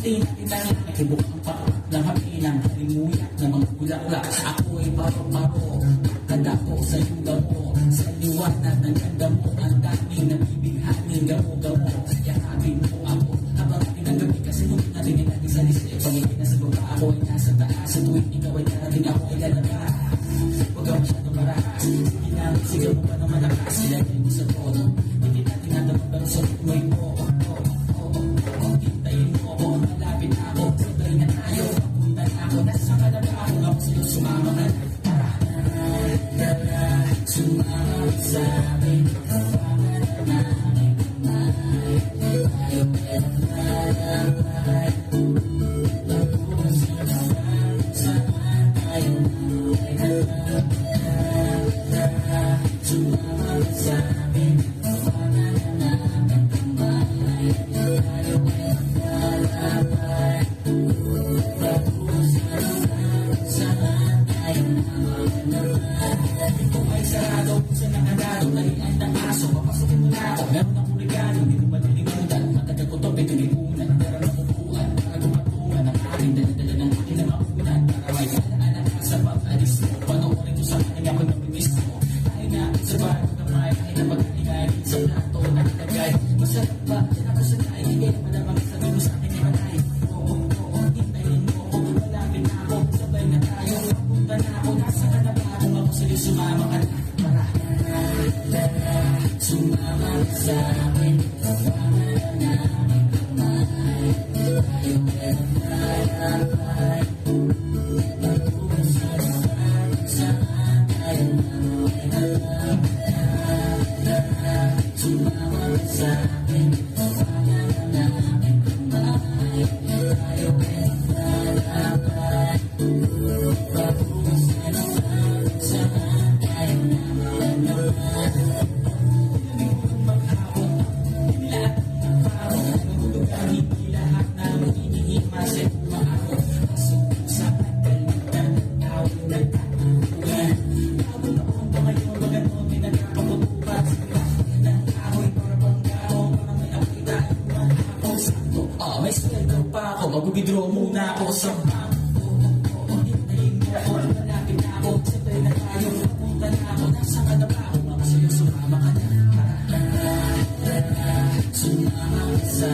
Di kita nakikibukang pa ng hapilang halimuyak na mga bulaklak. Ako ay baro-baro, kada ko sa iyong gamo. Sa liwanag ng ganda mo, ang daming nabibighaning gamo-gamo. Yakapin mo ako habang pinagabi kasi nung narinig natin sa lisip. Pangingin na sa baba, ako ay nasa taas. Sa tuwing ikaw ay narating, ako ay lalabas. Huwag ka masyadong marahas. Sige lang, sigaw mo pa ng malakas. Ilagay mo sa tono. Hindi natin natamang pero sa tuloy mo. Hintayin mo ako, malapit na ako. Sabay na tayo, papunta na ako. Nasa ka na ba ako? Ako sa'yo sumama ka na. Tara, sumama sa amin. Kasama na namin kamay. Tayo pinaglalakay. Tapos sama tayo na tara, sumama sa amin. Kasama na namin kamay. Tayo pinaglalakay. Tapos sama tayo na ito ay sarado, puso ng agado. Nalian ng aso, papasokin mo na ako. Meron akong regalo, hindi ko malilimutan. Matagal ko to, pinag-ipunan. Pero nakukuhan, bago matungan. Ang aking dala-dala ng aking na makunan. Para may kailangan ka sa pag-alis mo. Panoorin ko sa kanya ako namimiss mo. Tayo nga sa bago kamay, kahit na pag-alingay. Sa plato, nakilagay. Masarap ba? Yan ako sa tayo. Hindi na malamang sa dulo sa akin imanay. Oo, hintayin mo ako. Malapit na ako, sabay na tayo. Papunta na ako, nasa ka na ba ako? Ako sa'yo sumama ka na. Tara, sumama sa akin. Kasama na namin kamay. Tayo pinaglalakay. Tapos sama tayo na tara, sumama sa akin. Kasama na namin kamay. Tayo pinaglalakay. Tapos sama tayo na may sweldo pa ako, mag-withdraw muna ako sa bangko. Hintayin mo ako, malapit na ako. Sabay na tayo, papunta na ako. Nasa ka na ba ako? Ako sa'yo, sumama ka na. Tara, sumama sa